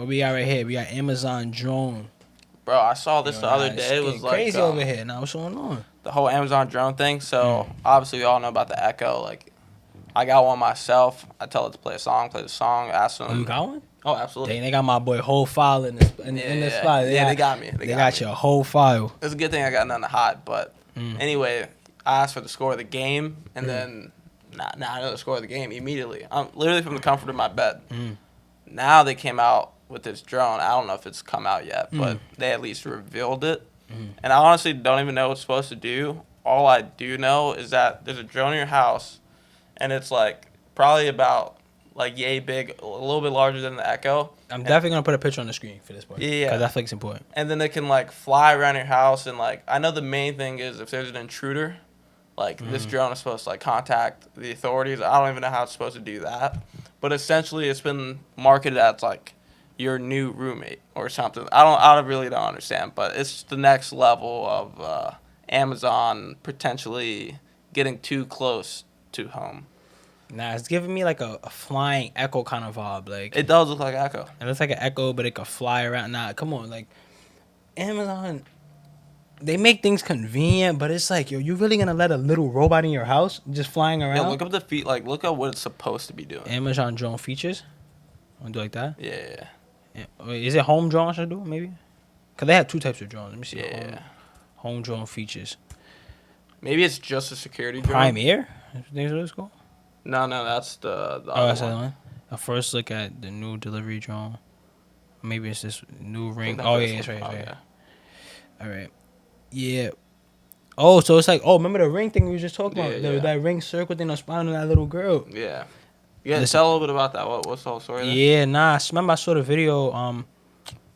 What we got right here? We got Amazon drone. Bro, I saw this the other day. It was like crazy over here. Now what's going on? The whole Amazon drone thing. So obviously we all know about the Echo. Like, I got one myself. I tell it to play a song, play the song. Ask them. Oh, you got one? Oh, absolutely. They got my boy whole file in this spot. They got me. They got your whole file. It's a good thing I got nothing to hide. But anyway, I asked for the score of the game, and then now I know the score of the game immediately. I'm literally from the comfort of my bed. Now they came out with this drone. I don't know if it's come out yet, but they at least revealed it. And I honestly don't even know what it's supposed to do. All I do know is that there's a drone in your house, and it's like probably about like yay big, a little bit larger than the Echo. I'm definitely gonna put a picture on the screen for this part. Yeah, because I think it's important. And then it can like fly around your house, and like I know the main thing is if there's an intruder, like this drone is supposed to like contact the authorities. I don't even know how it's supposed to do that, but essentially it's been marketed as like your new roommate or something. I really don't understand, but it's the next level of Amazon potentially getting too close to home. Nah, it's giving me like a flying Echo kind of vibe. Like it does look like Echo. It looks like an Echo, but it could fly around. Nah, come on, like Amazon, they make things convenient, but it's like, yo, you really gonna let a little robot in your house just flying around? Yeah, look up the feet. Like, look at what it's supposed to be doing. Amazon drone features. Want to do like that? Yeah. Wait, is it home drone? Should I do it maybe? Cause they have two types of drones. Let me see. Yeah. Home drone features. Maybe it's just a security drone. Premier? Think what it's called? No, that's the other that's one. The one. A first look at the new delivery drone. Maybe it's this new ring. Oh yeah, it's right. Yeah. All right. Yeah. Oh, so it's like, remember the ring thing we were just talking about? That ring circle thing on spine on that little girl. Yeah. Yeah, tell a little bit about that. What's the whole story there? Yeah, nah. Remember I saw the video on.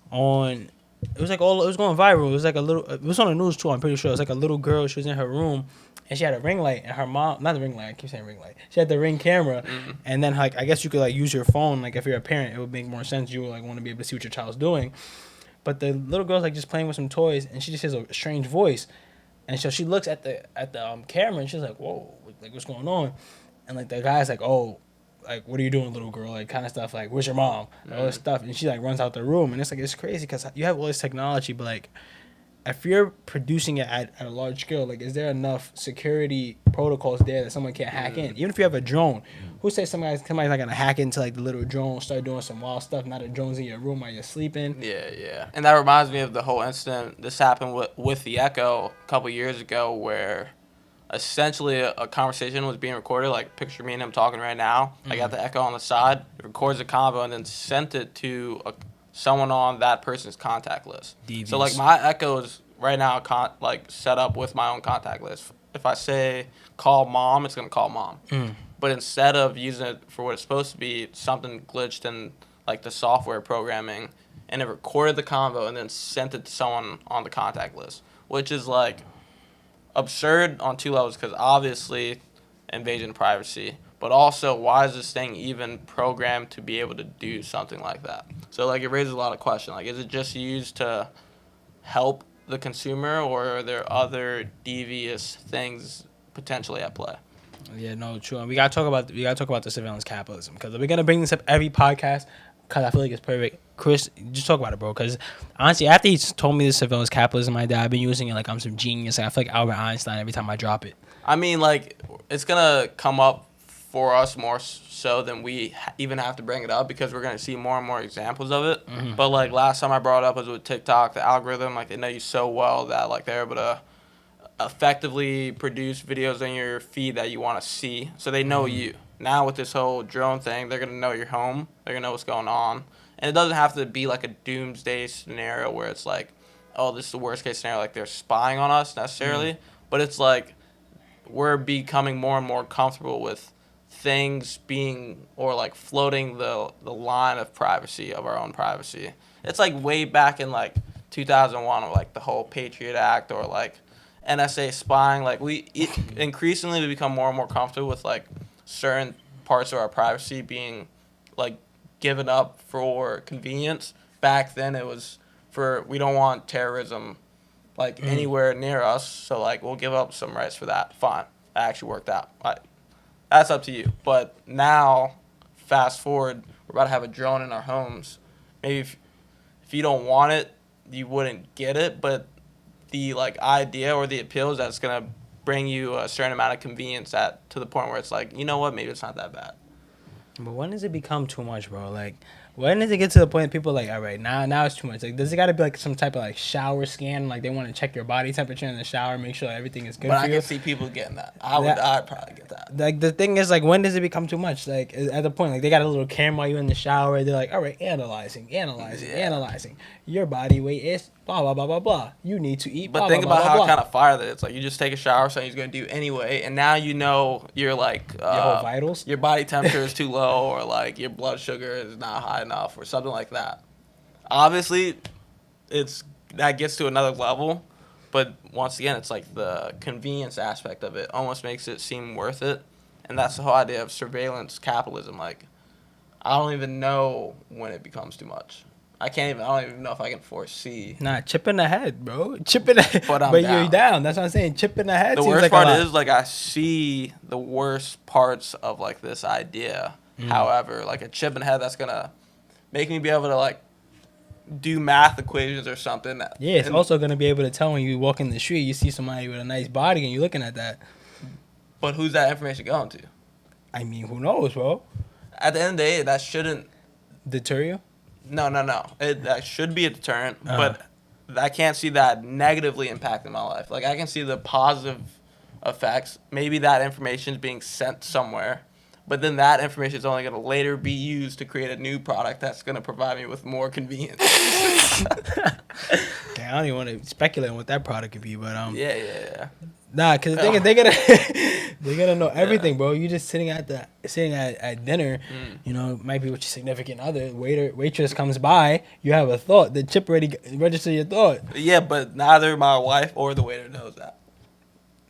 It was like it was going viral. It was like a little. It was on the news too. I'm pretty sure. It was like a little girl. She was in her room, and she had a ring light. And her mom, not the ring light. I keep saying ring light. She had the ring camera, and then like I guess you could like use your phone. Like if you're a parent, it would make more sense. You would like want to be able to see what your child's doing. But the little girl's like just playing with some toys, and she just has a strange voice, and so she looks at the camera, and she's like, "Whoa, like what's going on?" And like the guy's like, "Oh, like what are you doing, little girl?" Like kind of stuff. Like, "Where's your mom?" All this stuff, and she like runs out the room, and it's like it's crazy because you have all this technology, but like if you're producing it at a large scale, like is there enough security protocols there that someone can't hack in? Even if you have a drone, who says somebody's not gonna hack into like the little drone, start doing some wild stuff? Now the drone's in your room while you're sleeping. Yeah. And that reminds me of the whole incident. This happened with the Echo a couple years ago, where essentially a conversation was being recorded. Like picture me and him talking right now. I got the Echo on the side. It records a convo and then sent it to someone on that person's contact list. Devious. So like my Echo is right now like set up with my own contact list. If I say call mom, it's gonna call mom. But instead of using it for what it's supposed to be, something glitched in like the software programming, and it recorded the convo and then sent it to someone on the contact list, which is like absurd on two levels, because obviously invasion of privacy, but also why is this thing even programmed to be able to do something like that? So like it raises a lot of questions. Like, is it just used to help the consumer, or are there other devious things potentially at play? Yeah, no, true. And we gotta talk about the surveillance capitalism, because we're gonna bring this up every podcast, because I feel like it's perfect. Chris, just talk about it, bro. Because honestly, after he told me the surveillance capitalism idea, I've been using it like I'm some genius. Like, I feel like Albert Einstein every time I drop it. I mean, like, it's gonna come up for us more so than we even have to bring it up, because we're gonna see more and more examples of it. But like last time I brought it up was with TikTok, the algorithm. Like, they know you so well that like they're able to effectively produce videos on your feed that you want to see, so they know you. Now with this whole drone thing, they're gonna know your home, they're gonna know what's going on, and it doesn't have to be like a doomsday scenario where it's like, oh, this is the worst case scenario, like they're spying on us necessarily. But it's like we're becoming more and more comfortable with things being, or like floating the line of privacy, of our own privacy. It's like way back in like 2001, or like the whole Patriot Act, or like NSA spying. Like increasingly we become more and more comfortable with like certain parts of our privacy being like given up for convenience. Back then it was for, we don't want terrorism like anywhere near us, so like we'll give up some rights for that. Fine, that actually worked out. That's up to you. But now, fast forward, we're about to have a drone in our homes, maybe if you don't want it, you wouldn't get it. But the like idea or the appeal is that it's gonna bring you a certain amount of convenience to the point where it's like, you know what, maybe it's not that bad. But when does it become too much, bro? Like, when does it get to the point people are like, all right, now it's too much? Like, does it got to be like some type of like shower scan? Like, they want to check your body temperature in the shower, make sure everything is good But for I you. can see people getting that. I'd probably get that. Like, the thing is, like, when does it become too much? Like, at the point, like, they got a little camera while you in the shower. They're like, all right, analyzing. Your body weight is blah, blah, blah, blah, blah. You need to eat, But blah, think blah, about blah, how blah, kind of fire that it's like. You just take a shower, something you're gonna do anyway, and now you know you're like your whole vitals. your body temperature is too low, or like your blood sugar is not high enough, or something like that. Obviously, that gets to another level, but once again, it's like the convenience aspect of it almost makes it seem worth it, and that's the whole idea of surveillance capitalism. Like, I don't even know when it becomes too much. I don't even know if I can foresee. Nah, chip in the head, bro. Chip in the head. But I'm you're down. That's what I'm saying. Chip in the head. The seems worst like part a lot. is, like, I see the worst parts of, like, this idea. However, like, a chip in the head that's going to make me be able to, like, do math equations or something. Yeah, it's also going to be able to tell when you walk in the street, you see somebody with a nice body and you're looking at that. But who's that information going to? I mean, who knows, bro? At the end of the day, that shouldn't... Deter you? No. That should be a deterrent, but I can't see that negatively impacting my life. Like, I can see the positive effects. Maybe that information is being sent somewhere, but then that information is only going to later be used to create a new product that's going to provide me with more convenience. Okay, I don't even want to speculate on what that product could be, but Yeah. nah, because they're gonna know everything, bro. You just sitting at dinner, you know, might be with your significant other. Waitress comes by, you have a thought. The chip already register your thought. Yeah, but neither my wife or the waiter knows that.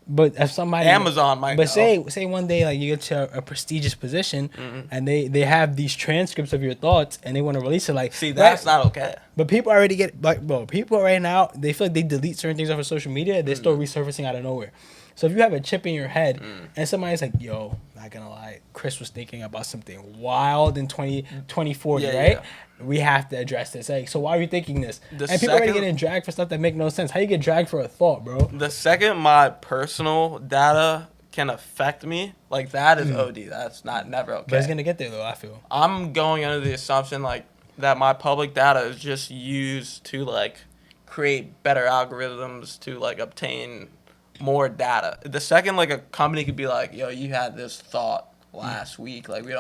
But if somebody Amazon might. But say one day like you get to a prestigious position, and they have these transcripts of your thoughts, and they want to release it. Like, See, that's not okay. But people already get like, bro. People right now, they feel like they delete certain things off of social media. They're still resurfacing out of nowhere. So if you have a chip in your head, and somebody's like, "Yo, not gonna lie, Chris was thinking about something wild in 2040, right? Yeah. We have to address this. Like, so why are you thinking this?" The And people already second- getting dragged for stuff that make no sense. How you get dragged for a thought, bro? The second my personal data can affect me, like, that is OD. That's never okay. But it's gonna get there though. I feel. I'm going under the assumption, like, that my public data is just used to, like, create better algorithms to, like, obtain more data. The second, like, a company could be like, "Yo, you had this thought last week. Like, we're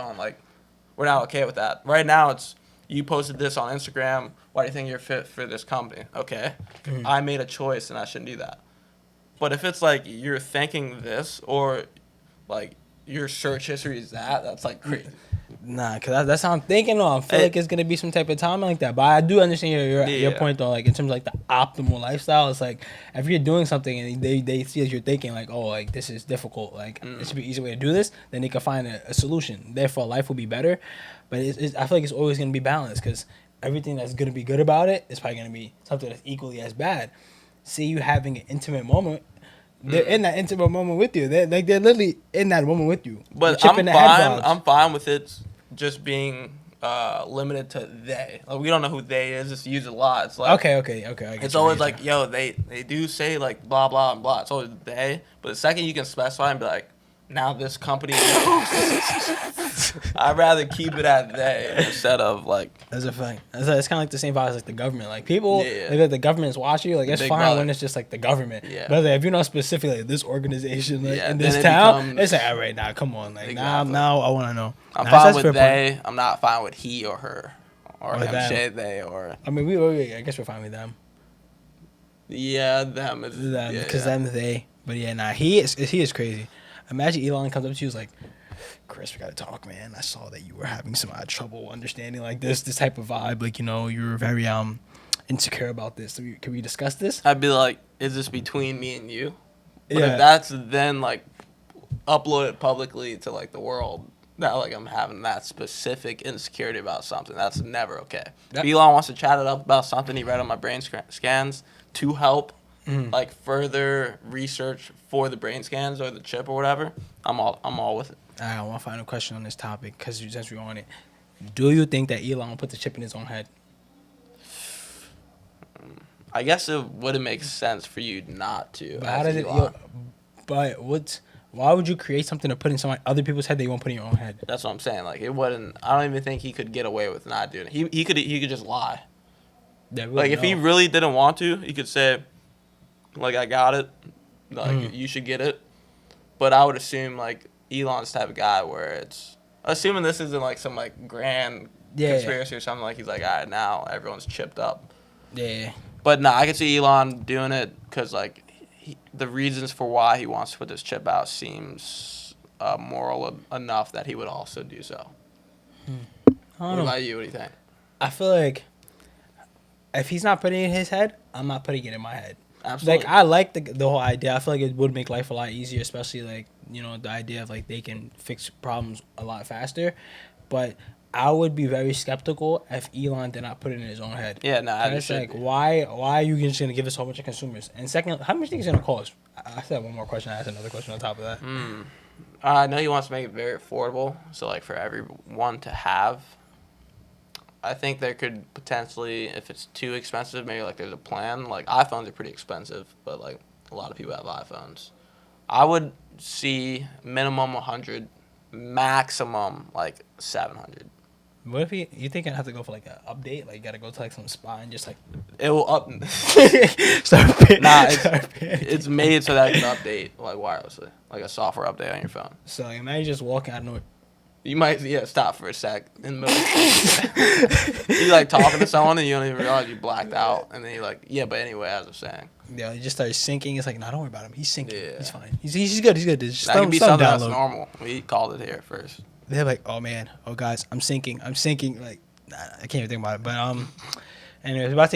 not okay with that." Right now, it's, you posted this on Instagram. Why do you think you're fit for this company? Okay. I made a choice and I shouldn't do that. But if it's like you're thinking this, or like your search history is that's like crazy. Nah, because that's how I'm thinking though. I feel like it's going to be some type of time like that. But I do understand your point though. Like, in terms of like the optimal lifestyle, it's like if you're doing something and they see as you're thinking like, oh, like this is difficult, like it should be an easy way to do this, then they can find a solution. Therefore, life will be better. But I feel like it's always going to be balanced, because everything that's going to be good about it is probably going to be something that's equally as bad. See you having an intimate moment. They're in that intimate moment with you. They're literally in that moment with you. But I'm fine with it just being limited to they. Like, we don't know who they is. It's used a lot. It's like okay. It's always like, yo, they do say like blah blah and blah. It's always they. But the second you can specify and be like, now this company, I'd rather keep it at they instead of like. That's a fact. It's kind of like the same vibe as like the government. Like, people, Yeah. like the government's watching you. Like, it's Big fine brother. when it's just like the government. Yeah. But like, if you're not specifically like this organization, like Yeah, in then this it town, becomes- it's like, all right, now come on, like Exactly. now I want to know. I'm Nah, fine that's with fair they. point. I'm not fine with he or her or him, them. she, they, or I mean, I guess we're fine with them. them. Because them, they. But yeah, nah, he is crazy. Imagine Elon comes up to you, is like, Chris, we gotta talk, man. I saw that you were having some trouble understanding like this type of vibe. Like, you know, you were very insecure about this. So can we discuss this? I'd be like, is this between me and you? But Yeah. if that's then like uploaded publicly to like the world, that like I'm having that specific insecurity about something, that's never okay. That- If Elon wants to chat it up about something he read on my brain scans to help like further research for the brain scans or the chip or whatever, I'm all with it. I want to find a question on this topic, because since we're on it, do you think that Elon put the chip in his own head? I guess it wouldn't make sense for you not to. But how As does it? Elon. But what's? Why would you create something to put in some other people's head that you won't put in your own head? That's what I'm saying. Like it wouldn't. I don't even think he could get away with not doing it. He could just lie. Yeah, Like if he really didn't want to, he could say, like I got it, like you should get it. But I would assume like Elon's the type of guy where it's assuming this isn't like some like grand conspiracy or something. Like he's like, all right, now everyone's chipped up. Yeah. But no, I could see Elon doing it because like the reasons for why he wants to put this chip out seems moral enough that he would also do so. What about you? What do you think? I feel like if he's not putting it in his head, I'm not putting it in my head. Absolutely. Like I like the whole idea. I feel like it would make life a lot easier, especially like the idea of like they can fix problems a lot faster. But I would be very skeptical if Elon did not put it in his own head. Yeah, no, I It's like why are you just gonna give this a whole bunch of consumers? And second, how much do you think it's gonna cost? I said one more question. I asked another question on top of that. I know he wants to make it very affordable, so like for everyone to have. I think there could potentially, if it's too expensive, maybe like there's a plan. Like iPhones are pretty expensive, but like a lot of people have iPhones. I would see minimum 100, maximum like 700. What if you think I have to go for like an update? Like you gotta go to like some spot and just like It will up. start paying. It's made so that it can update like wirelessly, like a software update on your phone. So like, imagine just walking out of nowhere. You might stop for a sec in the middle. You like talking to someone and you don't even realize you blacked out, and then you're like, yeah, but anyway, as I was saying. Yeah, he just starts sinking. It's like, no, don't worry about him. He's sinking. Yeah. He's fine. He's good. He's good. Just That could be something that's download. normal. We called it here first. They're like, oh man, oh guys, I'm sinking. Like, nah, I can't even think about it. But anyways, about to